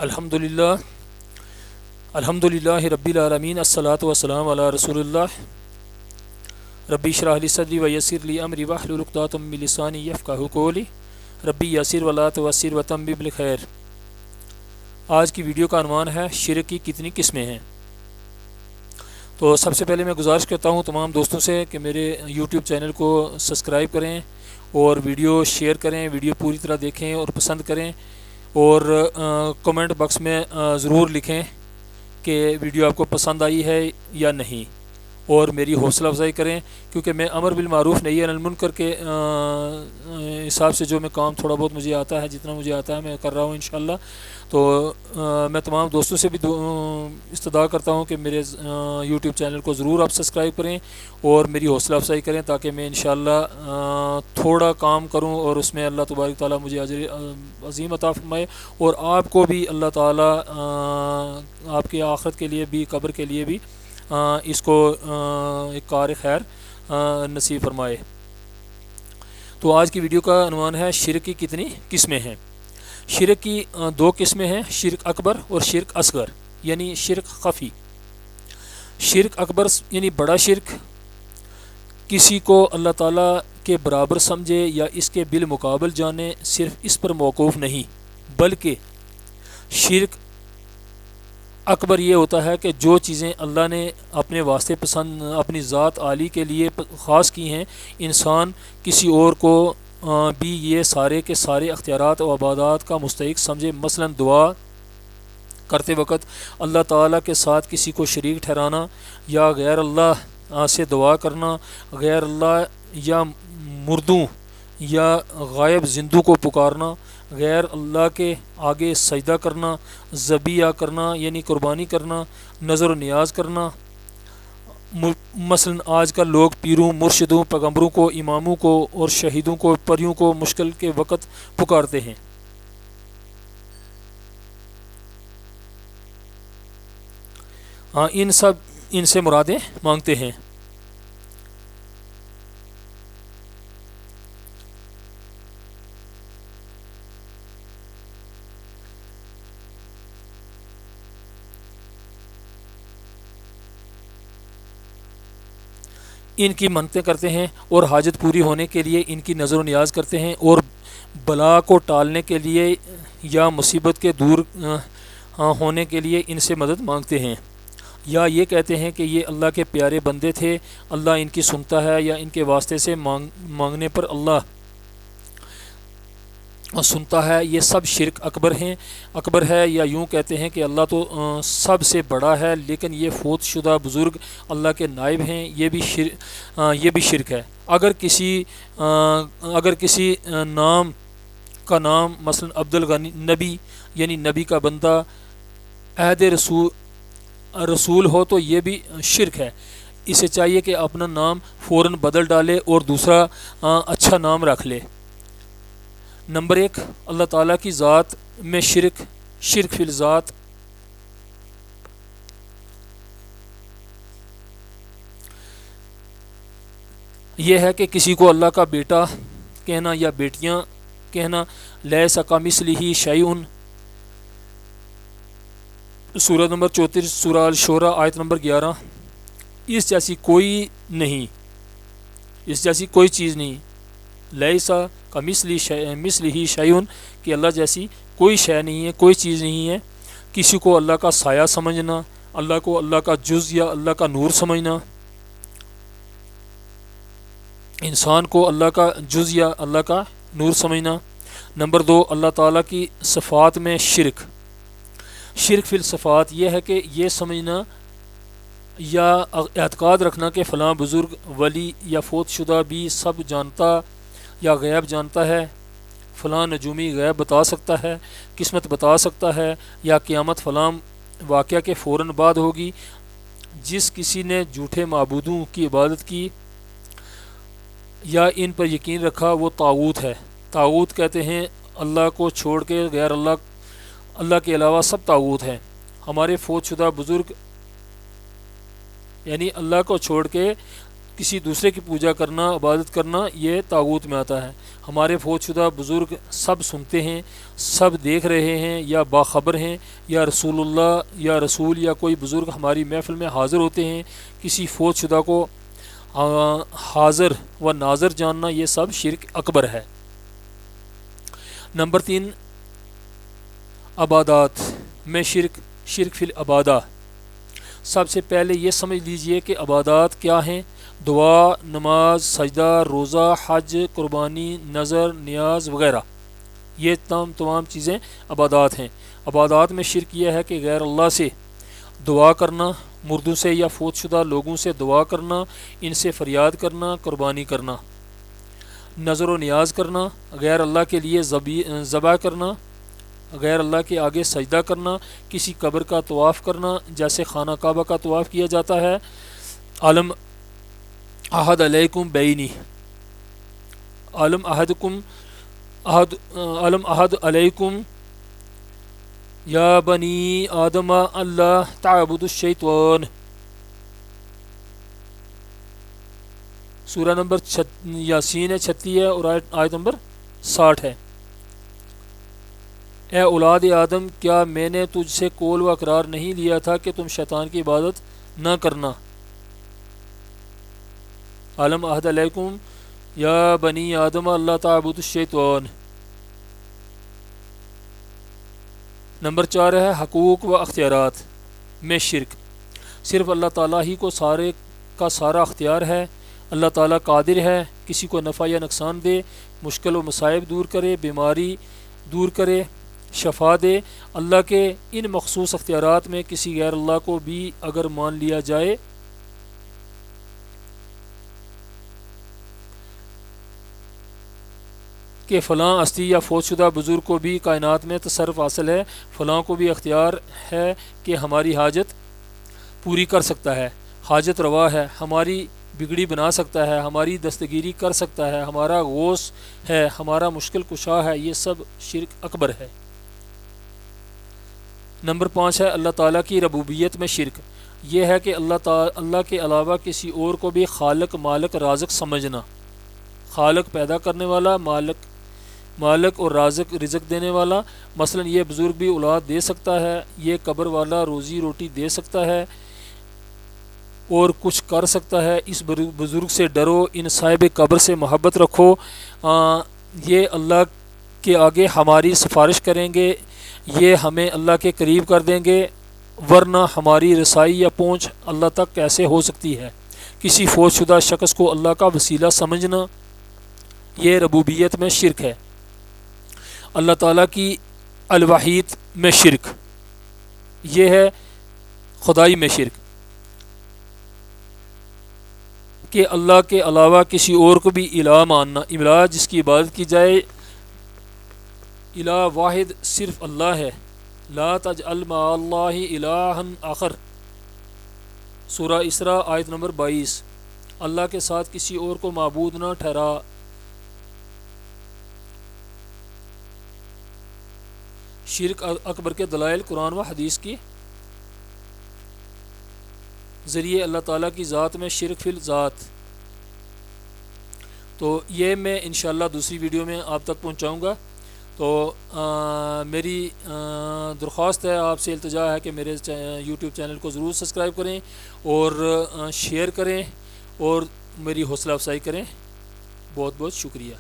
الحمدللہ رب العالمین الصلاۃ والسلام علی رسول اللہ ربی اشرح لی صدری ویسر لی امری واحلل عقدۃ من لسانی یفقہوا قولی ربی یسر ولا تعسر وتمم بالخیر۔ آج کی ویڈیو کا عنوان ہے شرک کی کتنی قسمیں ہیں۔ تو سب سے پہلے میں گزارش کرتا ہوں تمام دوستوں سے کہ میرے یوٹیوب چینل کو سبسکرائب کریں اور ویڈیو شیئر کریں، ویڈیو پوری طرح دیکھیں اور پسند کریں، اور کمنٹ باکس میں ضرور لکھیں کہ ویڈیو آپ کو پسند آئی ہے یا نہیں، اور میری حوصلہ افزائی کریں، کیونکہ میں امر بالمعروف نہی عن المنکر کے حساب سے جو میں کام تھوڑا بہت مجھے آتا ہے، جتنا مجھے آتا ہے میں کر رہا ہوں انشاءاللہ۔ تو میں تمام دوستوں سے بھی استدعا کرتا ہوں کہ میرے یوٹیوب چینل کو ضرور آپ سبسکرائب کریں اور میری حوصلہ افزائی کریں، تاکہ میں انشاءاللہ تھوڑا کام کروں اور اس میں اللہ تبارک تعالیٰ مجھے اجر عظیم عطا فرمائے، اور آپ کو بھی اللہ تعالیٰ آپ کے آخرت کے لیے بھی، قبر کے لیے بھی اس کو ایک کار خیر نصیب فرمائے۔ تو آج کی ویڈیو کا عنوان ہے شرک کی کتنی قسمیں ہیں۔ شرک کی دو قسمیں ہیں، شرک اکبر اور شرک اصغر، یعنی شرک خفی۔ شرک اکبر یعنی بڑا شرک، کسی کو اللہ تعالیٰ کے برابر سمجھے یا اس کے بالمقابل جانے، صرف اس پر موقوف نہیں، بلکہ شرک اکبر یہ ہوتا ہے کہ جو چیزیں اللہ نے اپنے واسطے پسند، اپنی ذات عالی کے لیے خاص کی ہیں، انسان کسی اور کو بھی یہ سارے کے سارے اختیارات و عبادات کا مستحق سمجھے۔ مثلا دعا کرتے وقت اللہ تعالیٰ کے ساتھ کسی کو شریک ٹھہرانا، یا غیر اللہ سے دعا کرنا، غیر اللہ یا مردوں یا غائب زندوں کو پکارنا، غیر اللہ کے آگے سجدہ کرنا، ذبیحہ کرنا یعنی قربانی کرنا، نظر و نیاز کرنا۔ مثلا آج کل لوگ پیروں، مرشدوں، پیغمبروں کو، اماموں کو اور شہیدوں کو، پریوں کو مشکل کے وقت پکارتے ہیں۔ ان سے مرادیں مانگتے ہیں۔ ان کی منتیں کرتے ہیں اور حاجت پوری ہونے کے لیے ان کی نظر و نیاز کرتے ہیں، اور بلا کو ٹالنے کے لیے یا مصیبت کے دور ہونے کے لیے ان سے مدد مانگتے ہیں، یا یہ کہتے ہیں کہ یہ اللہ کے پیارے بندے تھے، اللہ ان کی سنتا ہے، یا ان کے واسطے سے مانگنے پر اللہ سنتا ہے۔ یہ سب شرک اکبر ہے، یا یوں کہتے ہیں کہ اللہ تو سب سے بڑا ہے، لیکن یہ فوت شدہ بزرگ اللہ کے نائب ہیں، یہ بھی شرک ہے۔ اگر کسی نام کا نام مثلا عبد الغنی نبی یعنی نبی کا بندہ، عہد رسول ہو تو یہ بھی شرک ہے۔ اسے چاہیے کہ اپنا نام فوراً بدل ڈالے اور دوسرا اچھا نام رکھ لے۔ نمبر 1، اللہ تعالیٰ کی ذات میں شرک فی الذات۔ یہ ہے کہ کسی کو اللہ کا بیٹا کہنا یا بیٹیاں کہنا، لیس کمثلہ شیء، سورہ نمبر 34 سورہ الشورى آیت نمبر 11، اس جیسی کوئی چیز نہیں، لیس کمثلہ شیء، کہ اللہ جیسی کوئی شے نہیں ہے، کوئی چیز نہیں ہے۔ کسی کو اللہ کا سایہ سمجھنا، اللہ کو اللہ کا جز یا اللہ کا نور سمجھنا، انسان کو اللہ کا جز یا اللہ کا نور سمجھنا۔ نمبر 2، اللہ تعالیٰ کی صفات میں شرک فی الصفات، یہ ہے کہ یہ سمجھنا یا اعتقاد رکھنا کہ فلاں بزرگ، ولی یا فوت شدہ بھی سب جانتا یا غیب جانتا ہے، فلاں نجومی غیب بتا سکتا ہے، قسمت بتا سکتا ہے، یا قیامت فلاں واقعہ کے فوراً بعد ہوگی۔ جس کسی نے جھوٹے معبودوں کی عبادت کی یا ان پر یقین رکھا، وہ طاغوت ہے۔ طاغوت کہتے ہیں اللہ کو چھوڑ کے غیر اللہ کے علاوہ سب طاغوت ہیں۔ ہمارے فوت شدہ بزرگ یعنی اللہ کو چھوڑ کے کسی دوسرے کی پوجا کرنا، عبادت کرنا، یہ طاغوت میں آتا ہے۔ ہمارے فوت شدہ بزرگ سب سنتے ہیں، سب دیکھ رہے ہیں یا باخبر ہیں، یا رسول اللہ یا رسول یا کوئی بزرگ ہماری محفل میں حاضر ہوتے ہیں، کسی فوت شدہ کو حاضر و ناظر جاننا، یہ سب شرک اکبر ہے۔ نمبر 3، عبادات میں شرک، شرک فی العبادہ۔ سب سے پہلے یہ سمجھ لیجئے کہ عبادات کیا ہیں۔ دعا، نماز، سجدہ، روزہ، حج، قربانی، نظر، نیاز وغیرہ، یہ تمام چیزیں عبادات ہیں۔ عبادات میں شرک یہ ہے کہ غیر اللہ سے دعا کرنا، مردوں سے یا فوت شدہ لوگوں سے دعا کرنا، ان سے فریاد کرنا، قربانی کرنا، نظر و نیاز کرنا، غیر اللہ کے لیے ذبح کرنا، غیر اللہ کے آگے سجدہ کرنا، کسی قبر کا طواف کرنا جیسے خانہ کعبہ کا طواف کیا جاتا ہے۔ علم عہد علیکم بینی، علم عہد علیکم یا بنی آدم اللہ تعبدوا الشیطان، سورہ نمبر یاسین ہے 36 ہے اور آیت نمبر 60 ہے۔ اے اولاد آدم، کیا میں نے تجھ سے قول و اقرار نہیں لیا تھا کہ تم شیطان کی عبادت نہ کرنا۔ علم عہد علیکم یا بنی آدم اللہ تعبدوا الشیطان۔ نمبر 4 ہے حقوق و اختیارات میں شرک۔ صرف اللہ تعالیٰ ہی کو سارے کا سارا اختیار ہے۔ اللہ تعالیٰ قادر ہے کسی کو نفع یا نقصان دے، مشکل و مصائب دور کرے، بیماری دور کرے، شفا دے۔ اللہ کے ان مخصوص اختیارات میں کسی غیر اللہ کو بھی اگر مان لیا جائے کہ فلاں ہستی یا فوت شدہ بزرگ کو بھی کائنات میں تصرف حاصل ہے، فلاں کو بھی اختیار ہے کہ ہماری حاجت پوری کر سکتا ہے، حاجت روا ہے، ہماری بگڑی بنا سکتا ہے، ہماری دستگیری کر سکتا ہے، ہمارا غوث ہے، ہمارا مشکل کشا ہے، یہ سب شرک اکبر ہے۔ نمبر 5 ہے اللہ تعالیٰ کی ربوبیت میں شرک۔ یہ ہے کہ اللہ کے علاوہ کسی اور کو بھی خالق، مالک، رازق سمجھنا۔ خالق پیدا کرنے والا، مالک اور رازق رزق دینے والا۔ مثلا یہ بزرگ بھی اولاد دے سکتا ہے، یہ قبر والا روزی روٹی دے سکتا ہے اور کچھ کر سکتا ہے، اس بزرگ سے ڈرو، ان صاحب قبر سے محبت رکھو، یہ اللہ کے آگے ہماری سفارش کریں گے، یہ ہمیں اللہ کے قریب کر دیں گے، ورنہ ہماری رسائی یا پہنچ اللہ تک کیسے ہو سکتی ہے۔ کسی فوت شدہ شخص کو اللہ کا وسیلہ سمجھنا، یہ ربوبیت میں شرک ہے۔ اللہ تعالیٰ کی الوحید میں شرک، یہ ہے خدائی میں شرک، کہ اللہ کے علاوہ کسی اور کو بھی الہ ماننا۔ الہ جس کی عبادت کی جائے، الہ واحد صرف اللہ ہے۔ لا تجعل مع اللہ الہا آخر، سورہ اسراء آیت نمبر 22۔ اللہ کے ساتھ کسی اور کو معبود نہ ٹھہرا۔ شرک اکبر کے دلائل قرآن و حدیث کی ذریعے اللہ تعالیٰ کی ذات میں شرک فی الذات، تو یہ میں انشاءاللہ دوسری ویڈیو میں آپ تک پہنچاؤں گا۔ تو میری درخواست ہے، آپ سے التجا ہے کہ میرے یوٹیوب چینل کو ضرور سبسکرائب کریں اور شیئر کریں اور میری حوصلہ افزائی کریں۔ بہت بہت شکریہ۔